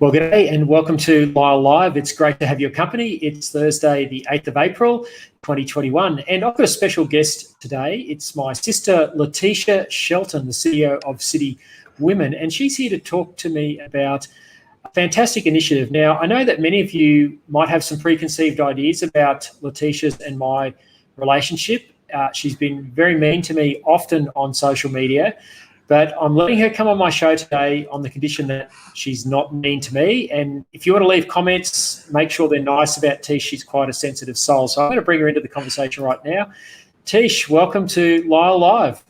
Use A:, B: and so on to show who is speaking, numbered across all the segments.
A: Well, good day and welcome to Lyle Live. It's great to have your company. It's Thursday, the 8th of April, 2021. And I've got a special guest today. It's my sister, Letitia Shelton, the CEO of City Women. And she's here to talk to me about a fantastic initiative. Now, I know that many of you might have some preconceived ideas about Letitia's and my relationship. She's been very mean to me often on social media. But I'm letting her come on my show today on the condition that she's not mean to me. And if you want to leave comments, make sure they're nice about Tish. She's quite a sensitive soul. So I'm going to bring her into the conversation right now. Tish, welcome to Lyle Live.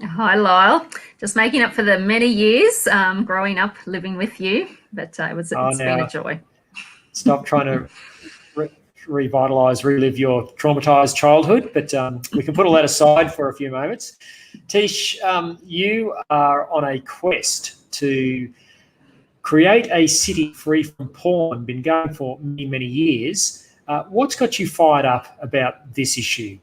B: Hi, Lyle. Just making up for the many years growing up, living with you. But it's been a joy.
A: Stop trying to relive your traumatised childhood, but we can put all that aside for a few moments. Tish, you are on a quest to create a city free from porn, been going for many, many years. What's got you fired up about this issue?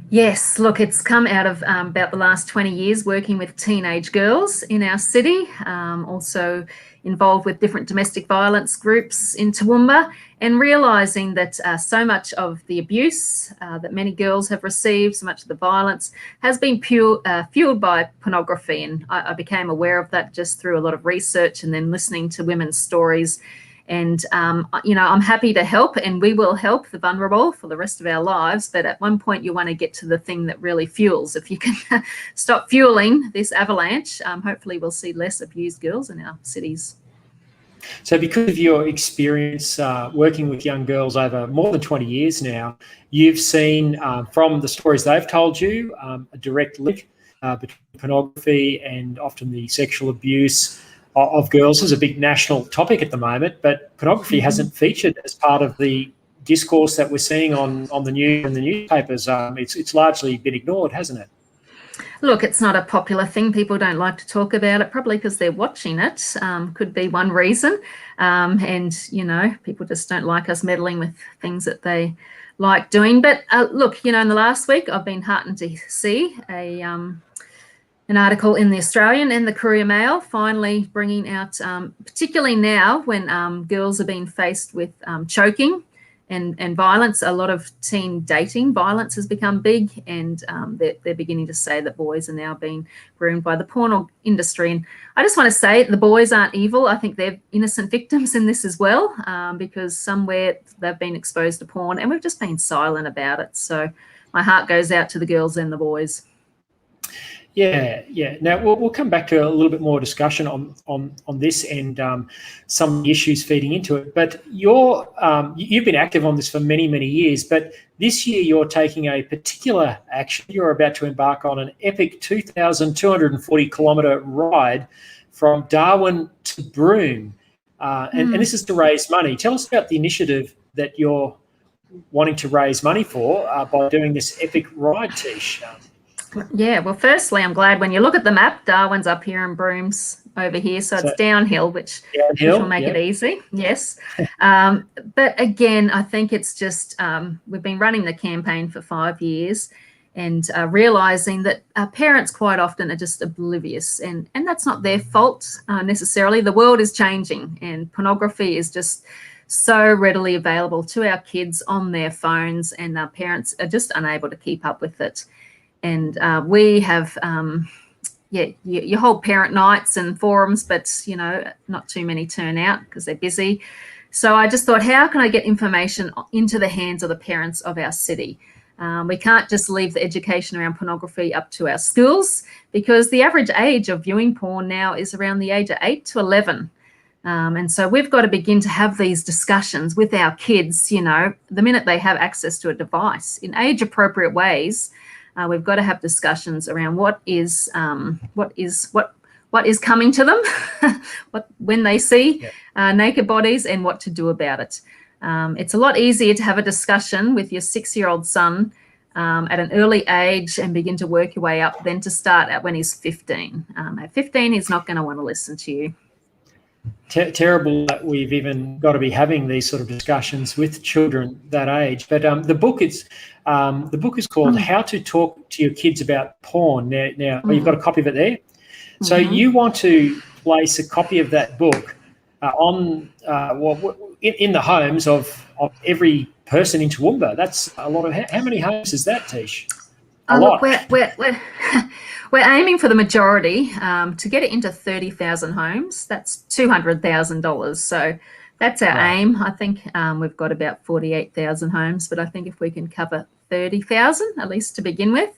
B: Yes, look, it's come out of about the last 20 years working with teenage girls in our city, also involved with different domestic violence groups in Toowoomba, and realising that so much of the abuse that many girls have received, so much of the violence has been fueled by pornography. And I became aware of that just through a lot of research and then listening to women's stories. And, I'm happy to help, and we will help the vulnerable for the rest of our lives. But at one point, you want to get to the thing that really fuels. If you can stop fueling this avalanche, hopefully we'll see less abused girls in our cities.
A: So because of your experience working with young girls over more than 20 years now, you've seen from the stories they've told you a direct link between pornography and often the sexual abuse of girls is a big national topic at the moment, but pornography hasn't featured as part of the discourse that we're seeing on the news and the newspapers. It's largely been ignored, hasn't it?
B: Look, it's not a popular thing. People don't like to talk about it, probably because they're watching it. Could be one reason. And, people just don't like us meddling with things that they like doing. But look, in the last week, I've been heartened to see an article in the Australian and the Courier Mail finally bringing out, particularly now when girls are being faced with choking and violence. A lot of teen dating violence has become big, and they're beginning to say that boys are now being groomed by the porn industry. And I just want to say the boys aren't evil. I think they're innocent victims in this as well, because somewhere they've been exposed to porn and we've just been silent about it. So my heart goes out to the girls and the boys.
A: Yeah. Now we'll come back to a little bit more discussion on this and some issues feeding into it. But you've been active on this for many, many years. But this year you're taking a particular action. You're about to embark on an epic 2,240 kilometre ride from Darwin to Broome, and this is to raise money. Tell us about the initiative that you're wanting to raise money for by doing this epic ride, Tish.
B: Yeah, well, firstly, I'm glad when you look at the map, Darwin's up here and Broome's over here, so it's downhill, which will make it easy. Yes. But again, I think it's just we've been running the campaign for 5 years and realising that parents quite often are just oblivious, and that's not their fault necessarily. The world is changing and pornography is just so readily available to our kids on their phones, and our parents are just unable to keep up with it. And we have, you hold parent nights and forums, but, not too many turn out because they're busy. So I just thought, how can I get information into the hands of the parents of our city? We can't just leave the education around pornography up to our schools, because the average age of viewing porn now is around the age of 8 to 11. And so we've got to begin to have these discussions with our kids, the minute they have access to a device in age-appropriate ways. We've got to have discussions around what is coming to them, when they see naked bodies, and what to do about it. It's a lot easier to have a discussion with your 6-year-old son at an early age and begin to work your way up than to start at when he's 15. At 15, he's not going to want to listen to you.
A: Terrible that we've even got to be having these sort of discussions with children that age. But the book is called How to Talk to Your Kids About Porn. Now you've got a copy of it there. So you want to place a copy of that book in the homes of every person in Toowoomba. That's a lot of. How many homes is that, Tish?
B: Look, we're aiming for the majority to get it into 30,000 homes. That's $200,000. So that's our aim. I think we've got about 48,000 homes, but I think if we can cover 30,000 at least to begin with,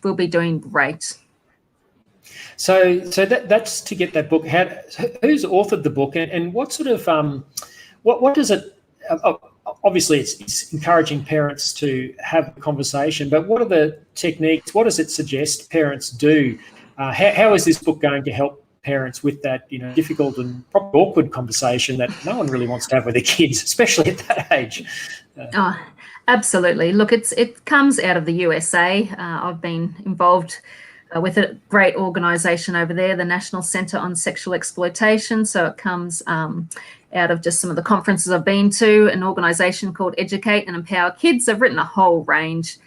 B: we'll be doing great.
A: So that's to get that book. Who's authored the book, and what sort of what does it? Obviously, it's encouraging parents to have a conversation, but what are the techniques? What does it suggest parents do? How is this book going to help parents with that difficult and probably awkward conversation that no one really wants to have with their kids, especially at that age?
B: Absolutely. Look, it comes out of the USA. I've been involved with a great organisation over there, the National Centre on Sexual Exploitation. So it comes out of just some of the conferences I've been to, an organisation called Educate and Empower Kids. They've written a whole range.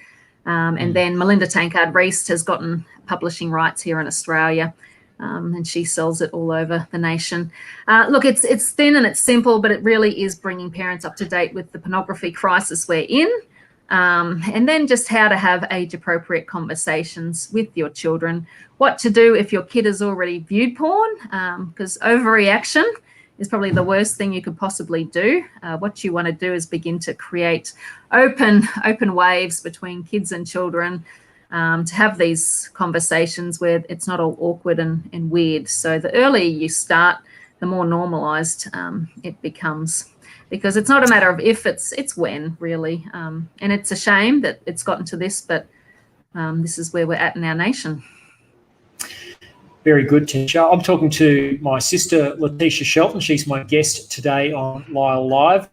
B: And then Melinda Tankard-Reist has gotten publishing rights here in Australia, and she sells it all over the nation. Look, it's thin and it's simple, but it really is bringing parents up to date with the pornography crisis we're in. And then just how to have age-appropriate conversations with your children, what to do if your kid has already viewed porn, because overreaction is probably the worst thing you could possibly do. What you want to do is begin to create open waves between kids and children, to have these conversations where it's not all awkward and weird. So the earlier you start, the more normalised it becomes. Because it's not a matter of if, it's when, really. And it's a shame that it's gotten to this, but this is where we're at in our nation.
A: Very good, Tish. I'm talking to my sister, Letitia Shelton. She's my guest today on Lyle Live.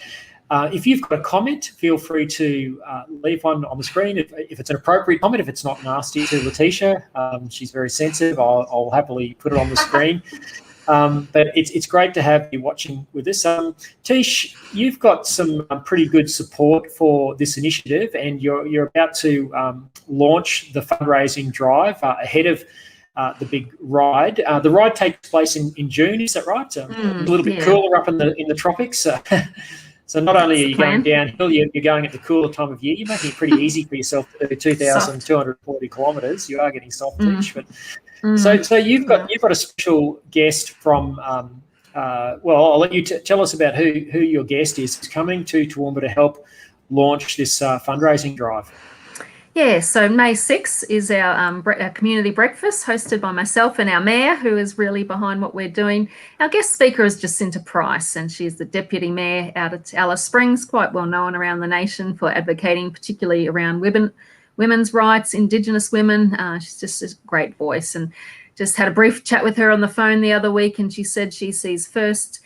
A: If you've got a comment, feel free to leave one on the screen. If it's an appropriate comment, if it's not nasty to Letitia, she's very sensitive. I'll happily put it on the screen. But it's great to have you watching with us. Tish, you've got some pretty good support for this initiative, and you're about to launch the fundraising drive ahead of the big ride. The ride takes place in June, is that right? A little bit cooler up in the tropics. So not only are you going downhill, you're going at the cooler time of year. You're making it pretty easy for yourself to do 2,240 kilometres. You are getting soft, Tish, but. So you've got a special guest from. I'll let you tell us about who your guest is coming to Toowoomba to help launch this fundraising drive.
B: Yeah, so May 6th is our community breakfast hosted by myself and our mayor, who is really behind what we're doing. Our guest speaker is Jacinta Price, and she's the deputy mayor out at Alice Springs, quite well known around the nation for advocating particularly around women's rights, Indigenous women. She's just a great voice, and just had a brief chat with her on the phone the other week, and she said she sees firsthand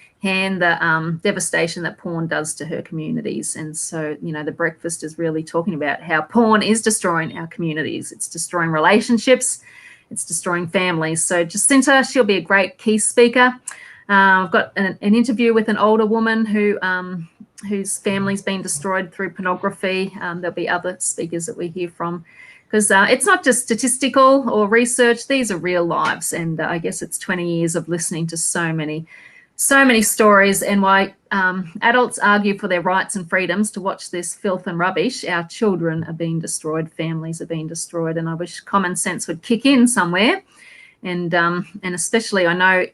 B: the devastation that porn does to her communities. And so, the breakfast is really talking about how porn is destroying our communities. It's destroying relationships. It's destroying families. So Jacinta, she'll be a great key speaker. I've got an interview with an older woman whose family's been destroyed through pornography. There'll be other speakers that we hear from, because it's not just statistical or research. These are real lives, and I guess it's 20 years of listening to so many stories, and why adults argue for their rights and freedoms to watch this filth and rubbish. Our children are being destroyed, families are being destroyed, and I wish common sense would kick in somewhere. And especially, I know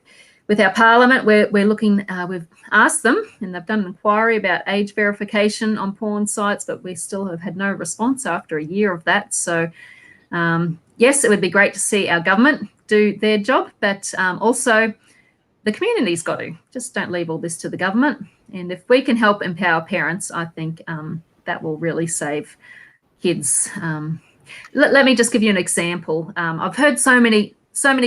B: with our parliament, we're looking. We've asked them, and they've done an inquiry about age verification on porn sites, but we still have had no response after a year of that. So, yes, it would be great to see our government do their job, but also the community's got to. Just don't leave all this to the government. And if we can help empower parents, I think that will really save kids. Let me just give you an example. I've heard so many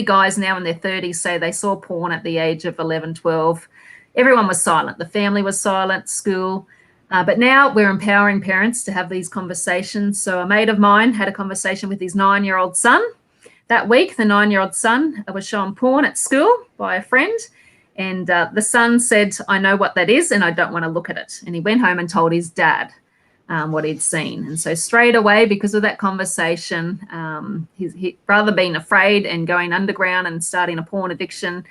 B: guys now in their 30s say they saw porn at the age of 11, 12. Everyone was silent. The family was silent, school. But now we're empowering parents to have these conversations. So a mate of mine had a conversation with his 9-year-old son. That week, the 9-year-old son was shown porn at school by a friend, and the son said, "I know what that is, and I don't want to look at it." And he went home and told his dad what he'd seen. And so straight away, because of that conversation, he rather being afraid and going underground and starting a porn addiction,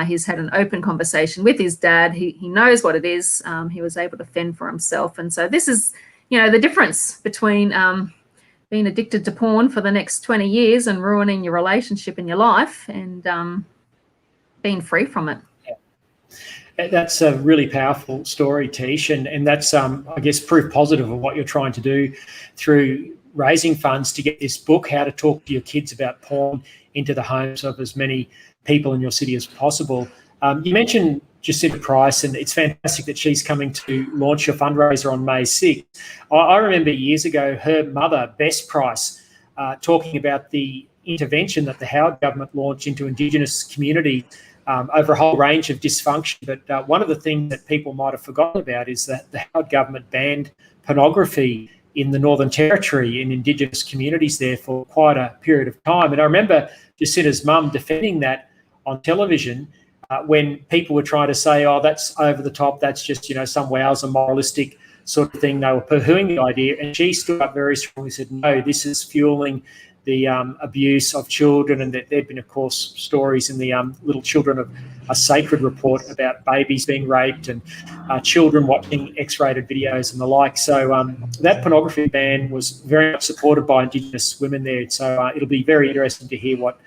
B: He's had an open conversation with his dad. He knows what it is. He was able to fend for himself. And so this is, the difference between being addicted to porn for the next 20 years and ruining your relationship and your life, and being free from it.
A: That's a really powerful story, Tish, and that's, I guess, proof positive of what you're trying to do through raising funds to get this book, How to Talk to Your Kids About Porn, into the homes of as many people in your city as possible. You mentioned Jacinta Price, and it's fantastic that she's coming to launch your fundraiser on May 6th. I remember years ago her mother, Bess Price, talking about the intervention that the Howard government launched into Indigenous communities over a whole range of dysfunction. But one of the things that people might have forgotten about is that the Howard government banned pornography in the Northern Territory in Indigenous communities there for quite a period of time. And I remember Jacinta's mum defending that on television when people were trying to say, oh, that's over the top, that's just, some wowser moralistic sort of thing. They were poo-hooing the idea. And she stood up very strongly and said, no, this is fueling the abuse of children. And that there'd been, of course, stories in the Little Children of a Sacred report about babies being raped and children watching X-rated videos and the like. So that pornography ban was very much supported by Indigenous women there. So it'll be very interesting to hear what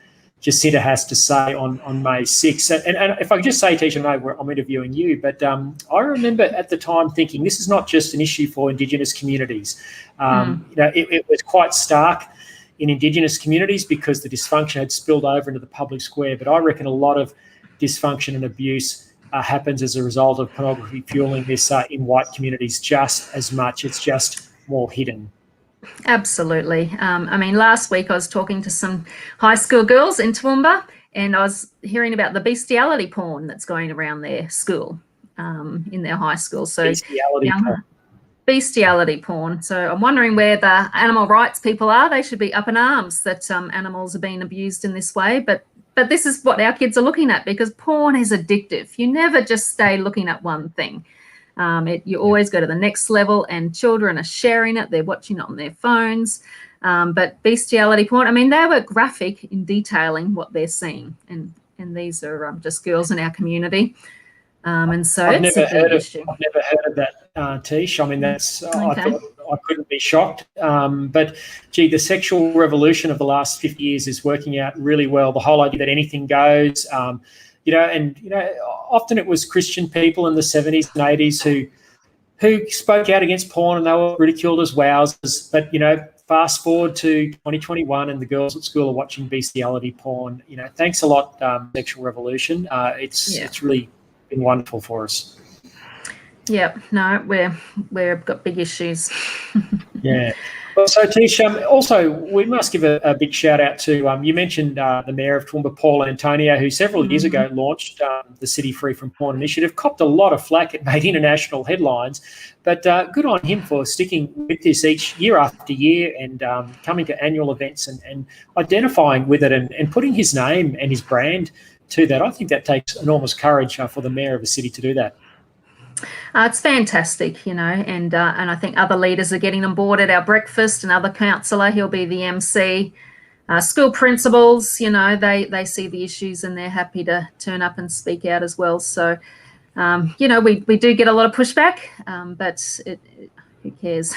A: Jacinta has to say on May 6th. And if I could just say, Tish, I know I'm interviewing you, but I remember at the time thinking this is not just an issue for Indigenous communities. It was quite stark in Indigenous communities because the dysfunction had spilled over into the public square. But I reckon a lot of dysfunction and abuse happens as a result of pornography fueling this in white communities just as much. It's just more hidden.
B: Absolutely. Last week I was talking to some high school girls in Toowoomba, and I was hearing about the bestiality porn that's going around their school, in their high school. So bestiality porn. So I'm wondering where the animal rights people are. They should be up in arms that animals are being abused in this way. But this is what our kids are looking at, because porn is addictive. You never just stay looking at one thing. You always go to the next level, and children are sharing it. They're watching it on their phones. But bestiality porn, they were graphic in detailing what they're seeing. And these are just girls in our community. And so
A: I've never heard of that, Tish. That's okay. I couldn't be shocked. But gee, the sexual revolution of the last 50 years is working out really well. The whole idea that anything goes. Often it was Christian people in the 70s and 80s who spoke out against porn, and they were ridiculed as wowsers. But fast forward to 2021, and the girls at school are watching bestiality porn. Thanks a lot, Sexual Revolution. It's really been wonderful for us.
B: Yep. No, we've got big issues.
A: Yeah. Well, so Tish, also we must give a big shout out to, you mentioned the Mayor of Toowoomba, Paul Antonio, who several years ago launched the City Free from Porn initiative, copped a lot of flack. It made international headlines, but good on him for sticking with this each year after year and coming to annual events and identifying with it and putting his name and his brand to that. I think that takes enormous courage for the Mayor of a city to do that.
B: It's fantastic, and I think other leaders are getting on board at our breakfast. Another councillor, he'll be the MC. School principals, they see the issues and they're happy to turn up and speak out as well. So, we do get a lot of pushback, but who cares?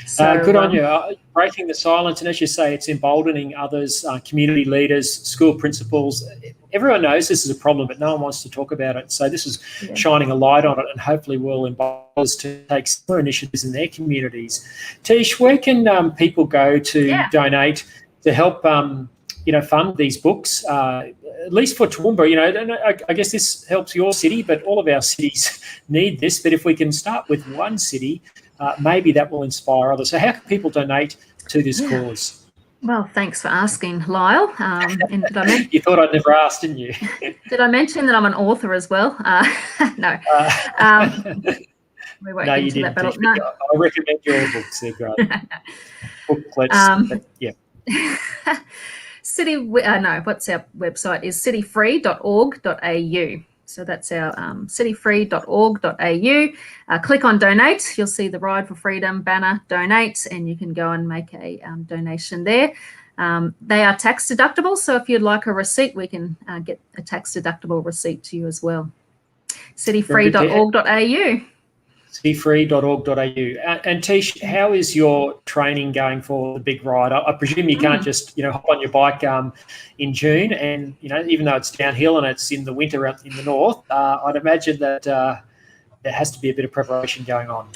B: So,
A: good on you. Breaking the silence, and as you say, it's emboldening others, community leaders, school principals. Everyone knows this is a problem, but no one wants to talk about it. So this is shining a light on it, and hopefully will embolden us to take similar initiatives in their communities. Tish, where can people go to donate to help, fund these books? At least for Toowoomba, I guess this helps your city, but all of our cities need this. But if we can start with one city, maybe that will inspire others. So how can people donate to this cause?
B: Well, thanks for asking, Lyle. And
A: you thought I'd never asked, didn't you?
B: Did I mention that I'm an author as well? No. We won't get into that battle. No.
A: I recommend your books. They're great. Booklets.
B: What's our website is cityfree.org.au. So that's our cityfree.org.au. Click on donate. You'll see the Ride for Freedom banner, donate, and you can go and make a donation there. They are tax deductible, so if you'd like a receipt, we can get a tax deductible receipt to you as well. cityfree.org.au.
A: cityfree.org.au. And Tish, how is your training going for the big ride? I presume you can't just, hop on your bike in June, and even though it's downhill and it's in the winter up in the north, I'd imagine that there has to be a bit of preparation going on.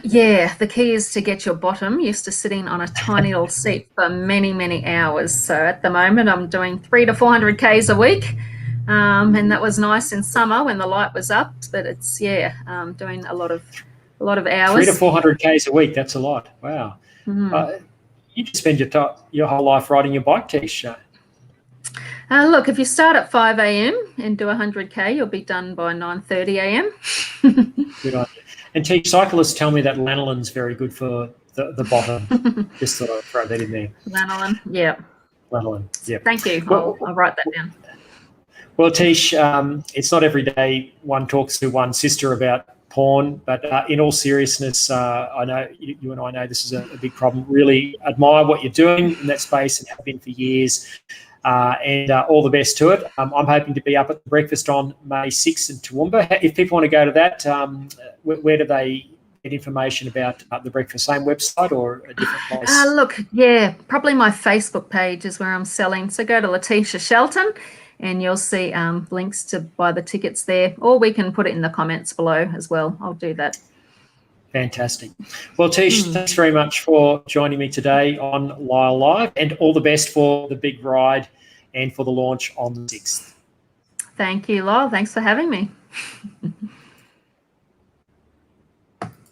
B: Yeah, the key is to get your bottom used to sitting on a tiny little seat for many, many hours. So at the moment, I'm doing 300 to 400 Ks a week. And that was nice in summer when the light was up, but it's doing a lot of hours.
A: 300 to 400 Ks a week. That's a lot. Wow. You just spend your whole life riding your bike, Tish.
B: Look, if you start at 5 a.m. and do 100K, you'll be done by 9:30 a.m.
A: Good idea. And Tish, cyclists tell me that lanolin's very good for the bottom. Just thought I'd throw that in there.
B: Lanolin, yeah.
A: Lanolin, yeah.
B: Thank you. I'll write that down.
A: Well, Tish, it's not every day one talks to one's sister about porn, but in all seriousness, I know you and I know this is a big problem. Really admire what you're doing in that space and have been for years, and all the best to it. I'm hoping to be up at the breakfast on May 6th in Toowoomba. If people want to go to that, where do they get information about the breakfast? Same website or a different place?
B: Look, yeah, probably my Facebook page is where I'm selling. So go to Letitia Shelton, and you'll see links to buy the tickets there, or we can put it in the comments below as well. I'll do that.
A: Fantastic. Well, Tish, thanks very much for joining me today on Lyle Live, and all the best for the big ride and for the launch on the 6th.
B: Thank you, Lyle. Thanks for having me.